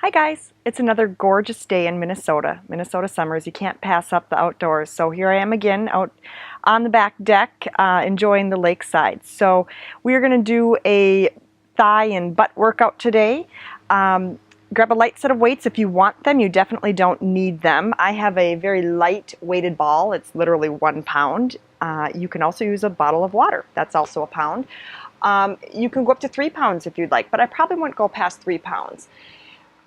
Hi guys, it's another gorgeous day in Minnesota. Minnesota summers, you can't pass up the outdoors. So here I am again out on the back deck enjoying the lakeside. So we're going to do a thigh and butt workout today. Grab a light set of weights if you want them. You definitely don't need them. I have a very light weighted ball. It's literally 1 pound. You can also use a bottle of water. That's also a pound. You can go up to 3 pounds if you'd like, but I probably wouldn't go past 3 pounds.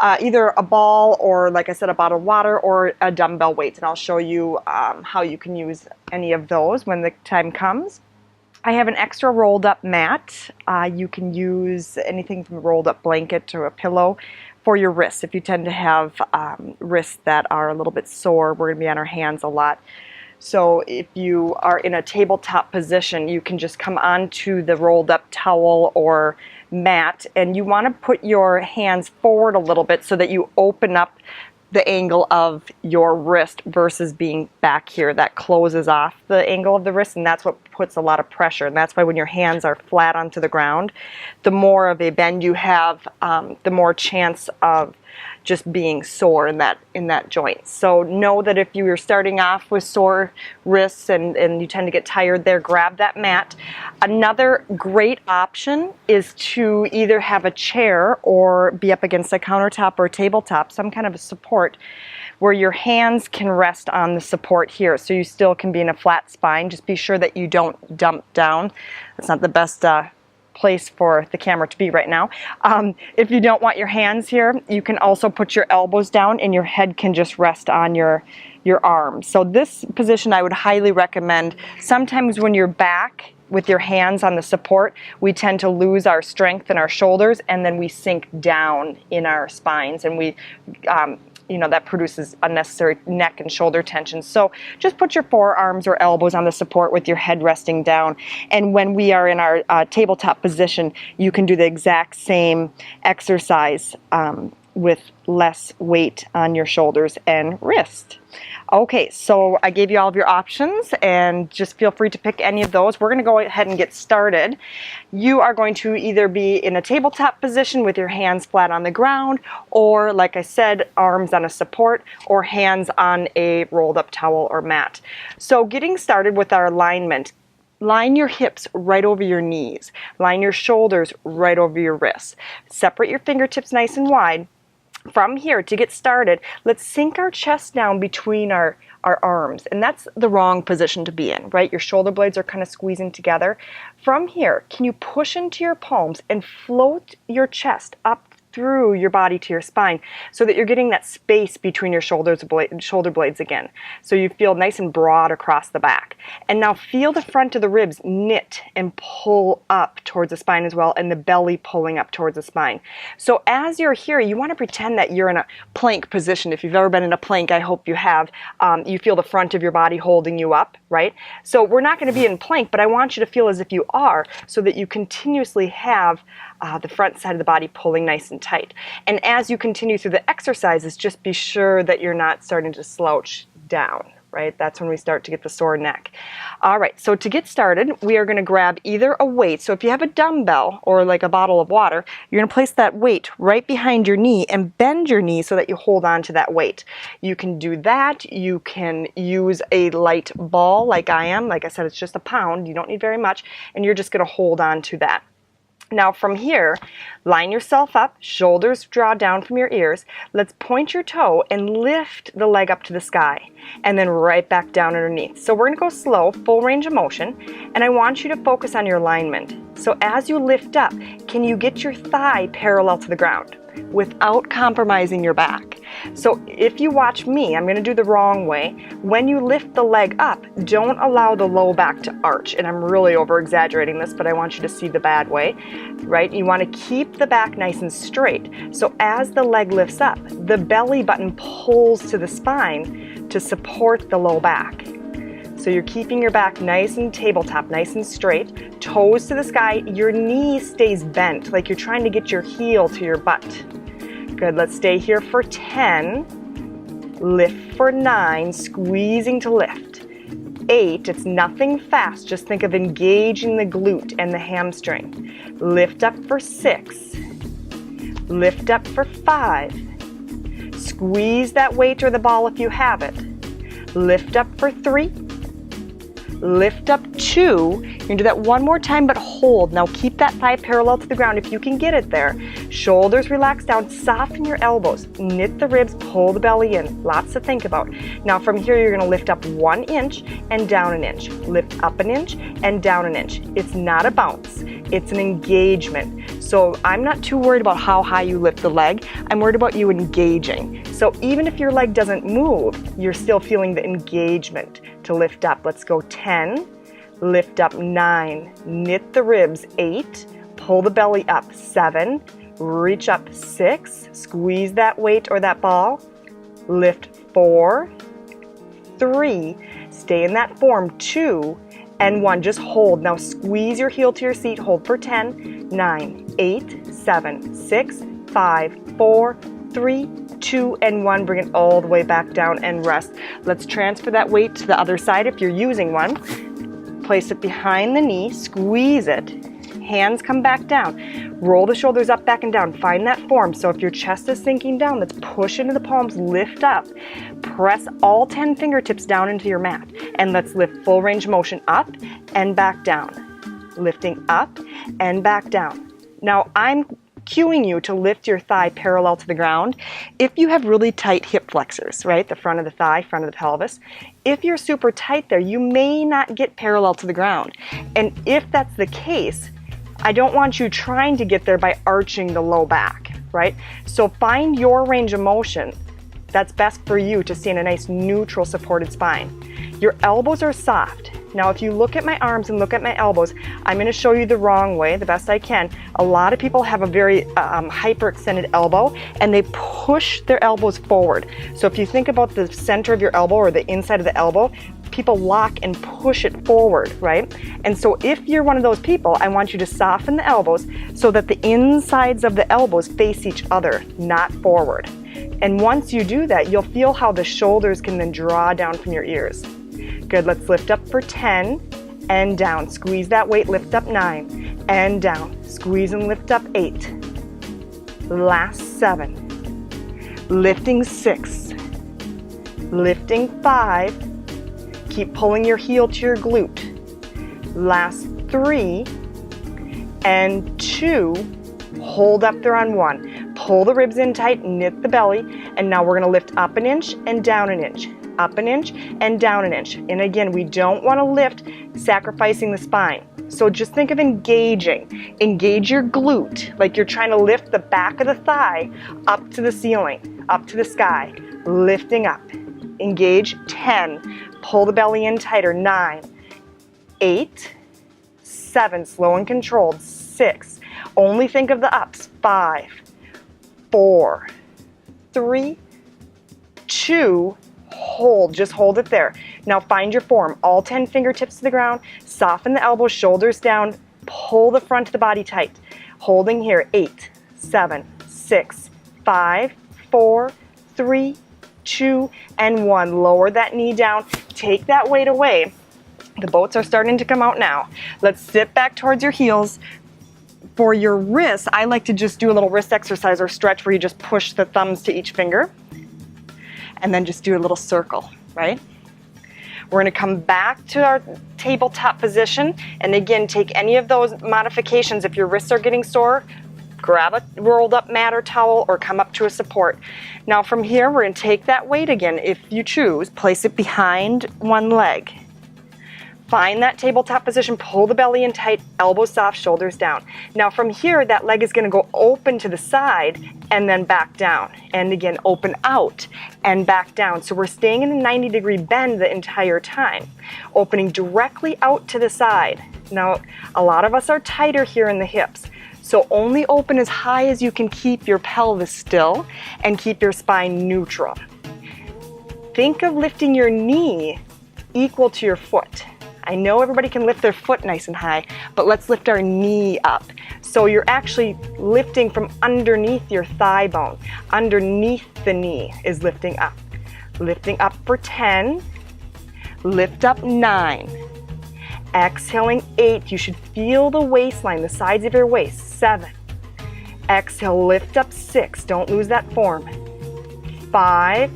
Either a ball or, like I said, a bottle of water or a dumbbell weight, and I'll show you how you can use any of those when the time comes. I have an extra rolled up mat. You can use anything from a rolled up blanket to a pillow for your wrists. If you tend to have wrists that are a little bit sore, we're going to be on our hands a lot. So if you are in a tabletop position, you can just come onto the rolled up towel or mat, and you want to put your hands forward a little bit so that you open up the angle of your wrist versus being back here. That closes off the angle of the wrist, and that's what puts a lot of pressure. And that's why when your hands are flat onto the ground, the more of a bend you have, the more chance of just being sore in that joint. So know that if you are starting off with sore wrists and you tend to get tired there, grab that mat. Another great option is to either have a chair or be up against a countertop or a tabletop, some kind of a support where your hands can rest on the support here, so you still can be in a flat spine. Just be sure that you don't dump down. That's not the best place for the camera to be right now. If you don't want your hands here, you can also put your elbows down and your head can just rest on your arms. So this position I would highly recommend. Sometimes when you're back with your hands on the support, we tend to lose our strength in our shoulders, and then we sink down in our spines, and we that produces unnecessary neck and shoulder tension. So just put your forearms or elbows on the support with your head resting down. And when we are in our tabletop position, you can do the exact same exercise with less weight on your shoulders and wrist. Okay, so I gave you all of your options, and just feel free to pick any of those. We're going to go ahead and get started. You are going to either be in a tabletop position with your hands flat on the ground, or, like I said, arms on a support, or hands on a rolled up towel or mat. So getting started with our alignment. Line your hips right over your knees. Line your shoulders right over your wrists. Separate your fingertips nice and wide. From here, to get started, let's sink our chest down between our arms, and that's the wrong position to be in, right? Your shoulder blades are kind of squeezing together. From here, can you push into your palms and float your chest up through your body to your spine so that you're getting that space between your shoulder blades again. So you feel nice and broad across the back. And now feel the front of the ribs knit and pull up towards the spine as well, and the belly pulling up towards the spine. So as you're here, you want to pretend that you're in a plank position. If you've ever been in a plank, I hope you have. You feel the front of your body holding you up, right? So we're not going to be in plank, but I want you to feel as if you are, so that you continuously have the front side of the body pulling nice and tight. And as you continue through the exercises, just be sure that you're not starting to slouch down, right? That's when we start to get the sore neck. All right, so to get started, we are going to grab either a weight. So if you have a dumbbell or like a bottle of water, you're going to place that weight right behind your knee and bend your knee so that you hold on to that weight. You can do that. You can use a light ball like I am. Like I said, it's just a pound. You don't need very much, and you're just going to hold on to that. Now from here, line yourself up, shoulders draw down from your ears. Let's point your toe and lift the leg up to the sky, and then right back down underneath. So we're going to go slow, full range of motion, and I want you to focus on your alignment. So as you lift up, can you get your thigh parallel to the ground without compromising your back? So if you watch me, I'm going to do the wrong way. When you lift the leg up, don't allow the low back to arch. And I'm really over exaggerating this, but I want you to see the bad way, right? You want to keep the back nice and straight. So as the leg lifts up, the belly button pulls to the spine to support the low back. So you're keeping your back nice and tabletop, nice and straight, toes to the sky, your knee stays bent, like you're trying to get your heel to your butt. Good, let's stay here for 10, lift for 9, squeezing to lift. 8, it's nothing fast, just think of engaging the glute and the hamstring. Lift up for 6, lift up for 5, Squeeze that weight or the ball if you have it. Lift up for 3. Lift up 2. You're gonna do that one more time, but hold. Now keep that thigh parallel to the ground if you can get it there. Shoulders relax down, soften your elbows, knit the ribs, pull the belly in. Lots to think about. Now from here, you're gonna lift up 1 inch and down an inch. Lift up an inch and down an inch. It's not a bounce, it's an engagement. So I'm not too worried about how high you lift the leg. I'm worried about you engaging. So even if your leg doesn't move, you're still feeling the engagement to lift up. Let's go 10, lift up 9, knit the ribs 8, pull the belly up 7, reach up 6, squeeze that weight or that ball, lift 4, 3, stay in that form 2, and 1, just hold. Now squeeze your heel to your seat, hold for 10, 9, 8, 7, 6, 5, 4, 3, 2, and 1. Bring it all the way back down and rest. Let's transfer that weight to the other side if you're using one. Place it behind the knee, squeeze it. Hands come back down. Roll the shoulders up, back, and down. Find that form. So if your chest is sinking down, let's push into the palms, lift up. Press all 10 fingertips down into your mat. And let's lift full range motion up and back down. Lifting up and back down. Now I'm cueing you to lift your thigh parallel to the ground. If you have really tight hip flexors, right, the front of the thigh, front of the pelvis, if you're super tight there, you may not get parallel to the ground. And if that's the case, I don't want you trying to get there by arching the low back, right? So find your range of motion that's best for you to stay in a nice neutral supported spine. Your elbows are soft. Now if you look at my arms and look at my elbows, I'm going to show you the wrong way, the best I can. A lot of people have a very hyperextended elbow and they push their elbows forward. So if you think about the center of your elbow or the inside of the elbow, people lock and push it forward, right? And so if you're one of those people, I want you to soften the elbows so that the insides of the elbows face each other, not forward. And once you do that, you'll feel how the shoulders can then draw down from your ears. Good, let's lift up for 10 and down. Squeeze that weight, lift up 9 and down. Squeeze and lift up 8. Last 7. Lifting 6. Lifting 5. Keep pulling your heel to your glute. Last 3 and 2. Hold up there on 1. Pull the ribs in tight, knit the belly, and now we're going to lift up an inch and down an inch. Up an inch and down an inch. And again, we don't want to lift sacrificing the spine. So just think of engaging. Engage your glute like you're trying to lift the back of the thigh up to the ceiling, up to the sky, lifting up. Engage 10. Pull the belly in tighter. 9, 8, 7, slow and controlled. 6. Only think of the ups. 5, 4, 3, 2, hold, just hold it there. Now find your form, all 10 fingertips to the ground, soften the elbows, shoulders down, pull the front of the body tight. Holding here, 8, 7, 6, 5, 4, 3, 2, and 1. Lower that knee down, take that weight away. The boats are starting to come out now. Let's sit back towards your heels. For your wrists, I like to just do a little wrist exercise or stretch where you just push the thumbs to each finger and then just do a little circle, right? We're going to come back to our tabletop position, and again, take any of those modifications. If your wrists are getting sore, grab a rolled up mat or towel or come up to a support. Now from here, we're going to take that weight again, if you choose, place it behind one leg. Find that tabletop position, pull the belly in tight, elbows soft, shoulders down. Now from here, that leg is going to go open to the side and then back down. And again, open out and back down. So we're staying in a 90-degree bend the entire time, opening directly out to the side. Now, a lot of us are tighter here in the hips. So only open as high as you can keep your pelvis still and keep your spine neutral. Think of lifting your knee equal to your foot. I know everybody can lift their foot nice and high, but let's lift our knee up. So you're actually lifting from underneath your thigh bone. Underneath the knee is lifting up. Lifting up for 10. Lift up 9. Exhaling 8. You should feel the waistline, the sides of your waist. 7. Exhale, lift up 6. Don't lose that form. 5,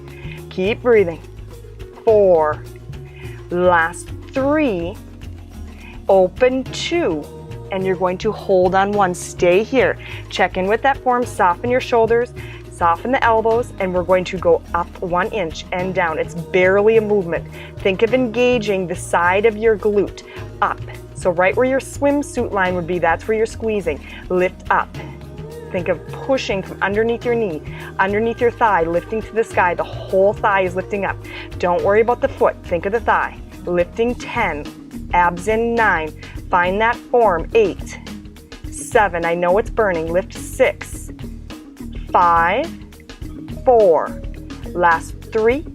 keep breathing, 4, last 3, open 2, and you're going to hold on 1. Stay here. Check in with that form, soften your shoulders, soften the elbows, and we're going to go up 1 inch and down. It's barely a movement. Think of engaging the side of your glute up. So right where your swimsuit line would be, that's where you're squeezing. Lift up. Think of pushing from underneath your knee, underneath your thigh, lifting to the sky. The whole thigh is lifting up. Don't worry about the foot. Think of the thigh. Lifting 10, abs in 9. Find that form. 8, 7. I know it's burning. Lift 6, 5, 4. Last 3,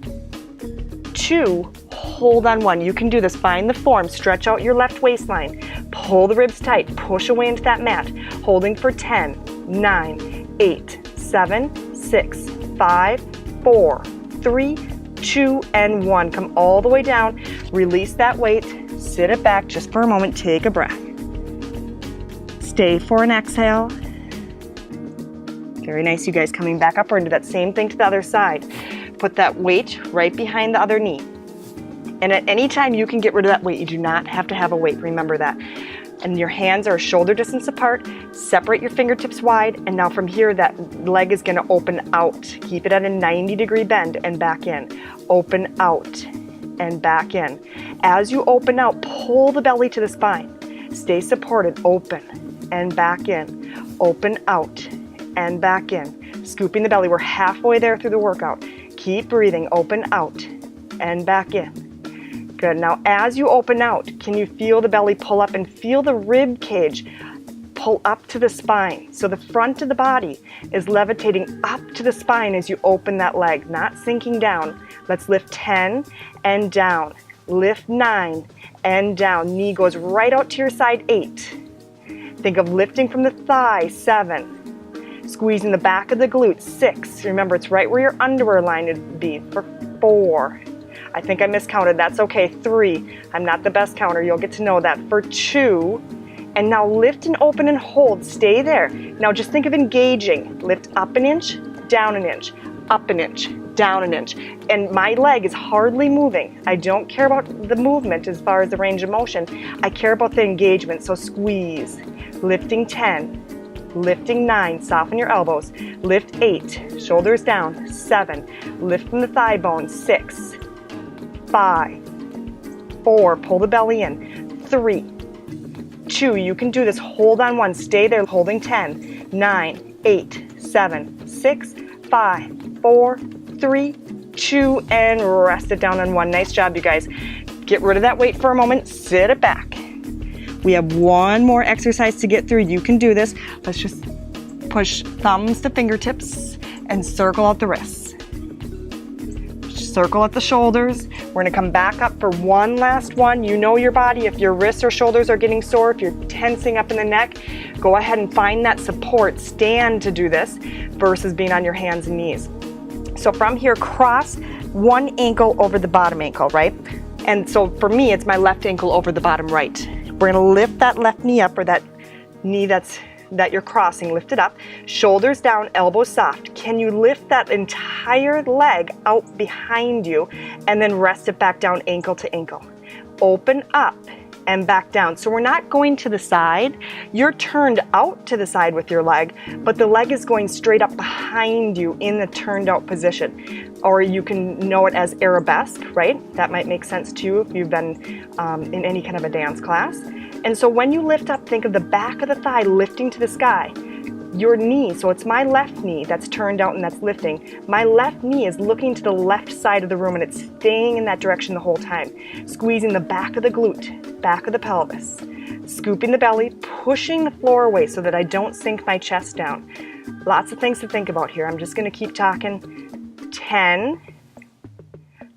2. Hold on 1. You can do this. Find the form. Stretch out your left waistline. Pull the ribs tight. Push away into that mat. Holding for 10, 9, 8, 7, 6, 5, 4, 3, 2, and 1. Come all the way down. Release that weight. Sit it back just for a moment. Take a breath. Stay for an exhale. Very nice, you guys. Coming back up, we're going to do that same thing to the other side. Put that weight right behind the other knee. And at any time you can get rid of that weight. You do not have to have a weight. Remember that. And your hands are shoulder distance apart. Separate your fingertips wide. And now from here, that leg is going to open out. Keep it at a 90-degree bend and back in. Open out and back in. As you open out, pull the belly to the spine. Stay supported. Open and back in. Open out and back in. Scooping the belly. We're halfway there through the workout. Keep breathing. Open out and back in. Good. Now as you open out, can you feel the belly pull up and feel the rib cage pull up to the spine? So the front of the body is levitating up to the spine as you open that leg, not sinking down. Let's lift 10 and down. Lift 9 and down. Knee goes right out to your side. 8. Think of lifting from the thigh. 7. Squeezing the back of the glutes. 6. Remember, it's right where your underwear line would be. For 4. I think I miscounted. That's okay. 3. I'm not the best counter. You'll get to know that. For 2. And now lift and open and hold. Stay there. Now just think of engaging. Lift up an inch, down an inch, up an inch, down an inch. And my leg is hardly moving. I don't care about the movement as far as the range of motion. I care about the engagement. So squeeze. Lifting 10. Lifting 9. Soften your elbows. Lift 8. Shoulders down. 7. Lift from the thigh bone. 6. 5, 4, pull the belly in, 3, 2, you can do this, hold on 1, stay there, holding 10, 9, 8, 7, 6, 5, 4, 3, 2, and rest it down on 1. Nice job, you guys. Get rid of that weight for a moment, sit it back. We have one more exercise to get through. You can do this. Let's just push thumbs to fingertips and circle out the wrists. Circle at the shoulders. We're going to come back up for one last one. You know your body. If your wrists or shoulders are getting sore, if you're tensing up in the neck, go ahead and find that support. Stand to do this versus being on your hands and knees. So from here, cross one ankle over the bottom ankle, right? And so for me, it's my left ankle over the bottom right. We're going to lift that left knee up, or that knee that you're crossing, lift it up, shoulders down, elbows soft. Can you lift that entire leg out behind you and then rest it back down ankle to ankle? Open up and back down. So we're not going to the side. You're turned out to the side with your leg, but the leg is going straight up behind you in the turned out position. Or you can know it as arabesque, right? That might make sense to you if you've been in any kind of a dance class. And so when you lift up, think of the back of the thigh lifting to the sky. Your knee, so it's my left knee that's turned out and that's lifting. My left knee is looking to the left side of the room and it's staying in that direction the whole time. Squeezing the back of the glute, back of the pelvis. Scooping the belly, pushing the floor away so that I don't sink my chest down. Lots of things to think about here. I'm just going to keep talking. 10.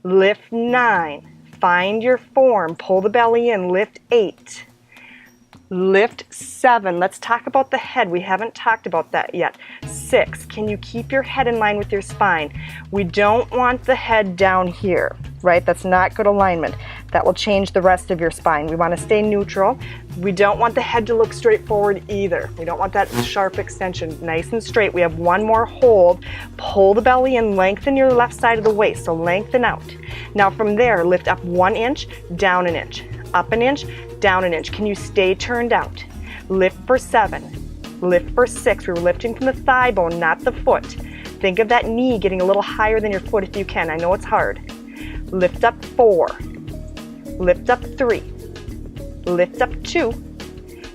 Lift 9. Find your form. Pull the belly in. Lift 8. Lift 7. Let's talk about the head. We haven't talked about that yet. 6. Can you keep your head in line with your spine? We don't want the head down here, right? That's not good alignment. That will change the rest of your spine. We want to stay neutral. We don't want the head to look straight forward either. We don't want that sharp extension. Nice and straight. We have one more hold. Pull the belly in, lengthen your left side of the waist, so lengthen out. Now from there, lift up 1 inch, down 1 inch, up 1 inch, down 1 inch. Can you stay turned out? Lift for 7, lift for 6. We're lifting from the thigh bone, not the foot. Think of that knee getting a little higher than your foot if you can. I know it's hard. Lift up 4, lift up 3, lift up 2,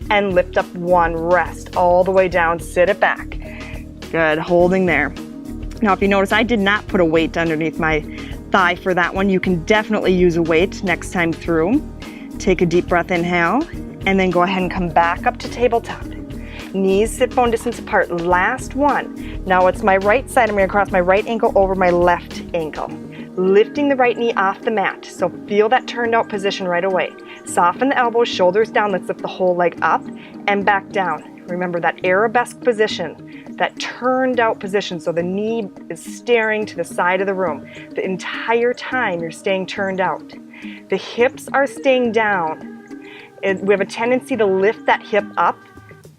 and lift up 1. Rest all the way down, sit it back. Good, holding there. Now if you notice, I did not put a weight underneath my thigh for that one. You can definitely use a weight next time through. Take a deep breath, inhale, and then go ahead and come back up to tabletop. Knees sit bone distance apart. Last one. Now it's my right side. I'm going to cross my right ankle over my left ankle. Lifting the right knee off the mat. So feel that turned out position right away. Soften the elbows, shoulders down. Let's lift the whole leg up and back down. Remember that arabesque position, that turned out position. So the knee is staring to the side of the room. The entire time you're staying turned out. The hips are staying down. We have a tendency to lift that hip up,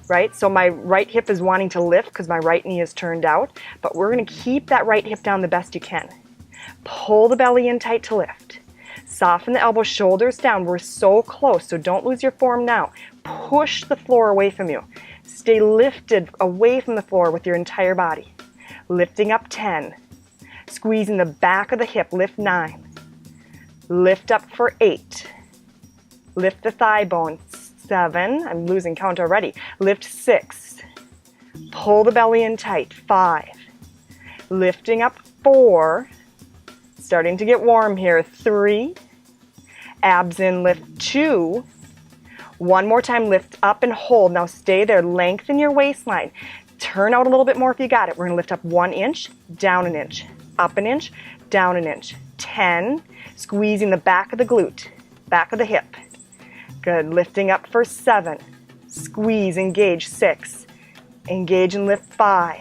right? So my right hip is wanting to lift because my right knee is turned out, but we're going to keep that right hip down the best you can. Pull the belly in tight to lift. Soften the elbows, shoulders down. We're so close, so don't lose your form now. Push the floor away from you. Stay lifted away from the floor with your entire body. Lifting up 10. Squeezing the back of the hip, lift 9. Lift up for 8. Lift the thigh bone, 7. I'm losing count already. Lift 6. Pull the belly in tight, 5. Lifting up 4. Starting to get warm here, 3. Abs in, lift 2. One more time, lift up and hold. Now stay there, lengthen your waistline. Turn out a little bit more if you got it. We're gonna lift up 1 inch, down 1 inch, up 1 inch, down 1 inch. 10, squeezing the back of the glute, back of the hip. Good, lifting up for 7, squeeze, engage, 6, engage and lift 5,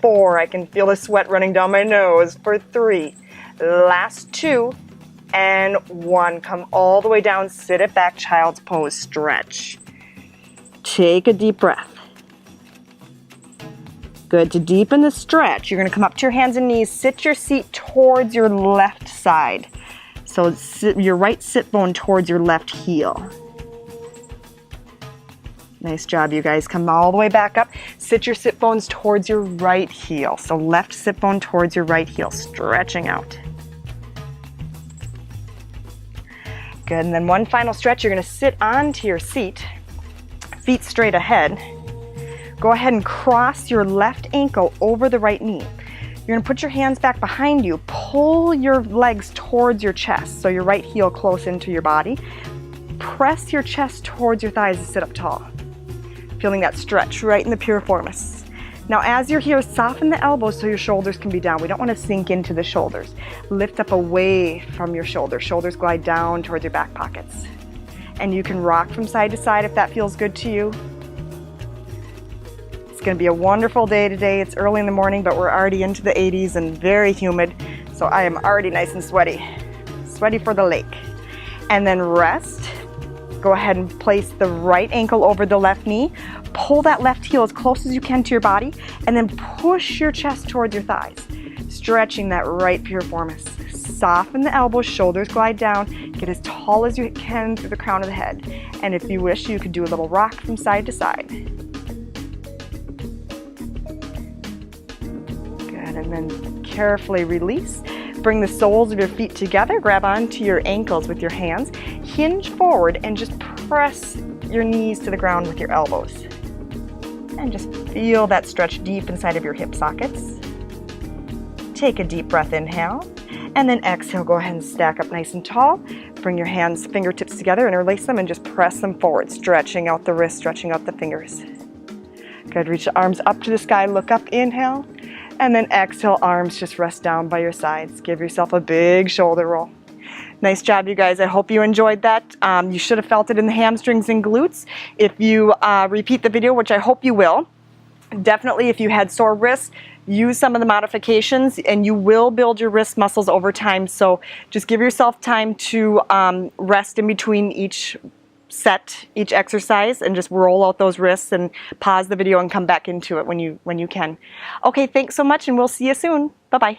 4, I can feel the sweat running down my nose, for 3, last 2, and 1. Come all the way down, sit it back, child's pose, stretch. Take a deep breath. Good, to deepen the stretch, you're gonna come up to your hands and knees, sit your seat towards your left side. So sit your right sit bone towards your left heel. Nice job, you guys. Come all the way back up. Sit your sit bones towards your right heel. So left sit bone towards your right heel, stretching out. Good, and then one final stretch. You're gonna sit onto your seat, feet straight ahead. Go ahead and cross your left ankle over the right knee. You're gonna put your hands back behind you, pull your legs towards your chest, so your right heel close into your body. Press your chest towards your thighs to sit up tall. Feeling that stretch right in the piriformis. Now as you're here, soften the elbows so your shoulders can be down. We don't wanna sink into the shoulders. Lift up away from your shoulders. Shoulders glide down towards your back pockets. And you can rock from side to side if that feels good to you. It's going to be a wonderful day today. It's early in the morning, but we're already into the 80s and very humid. So I am already nice and sweaty. Sweaty for the lake. And then rest. Go ahead and place the right ankle over the left knee. Pull that left heel as close as you can to your body. And then push your chest towards your thighs. Stretching that right piriformis. Soften the elbows, shoulders glide down. Get as tall as you can through the crown of the head. And if you wish, you could do a little rock from side to side. And then carefully release. Bring the soles of your feet together. Grab onto your ankles with your hands. Hinge forward and just press your knees to the ground with your elbows. And just feel that stretch deep inside of your hip sockets. Take a deep breath, inhale. And then exhale, go ahead and stack up nice and tall. Bring your hands, fingertips together, interlace them and just press them forward. Stretching out the wrists, stretching out the fingers. Good, reach the arms up to the sky, look up, inhale. And then exhale, arms just rest down by your sides. Give yourself a big shoulder roll. Nice job, you guys. I hope you enjoyed that. You should have felt it in the hamstrings and glutes. If you repeat the video, which I hope you will, definitely if you had sore wrists, use some of the modifications, and you will build your wrist muscles over time. So just give yourself time to rest in between each set, each exercise, and just roll out those wrists and pause the video and come back into it when you can. Okay, thanks so much, and we'll see you soon. Bye-bye.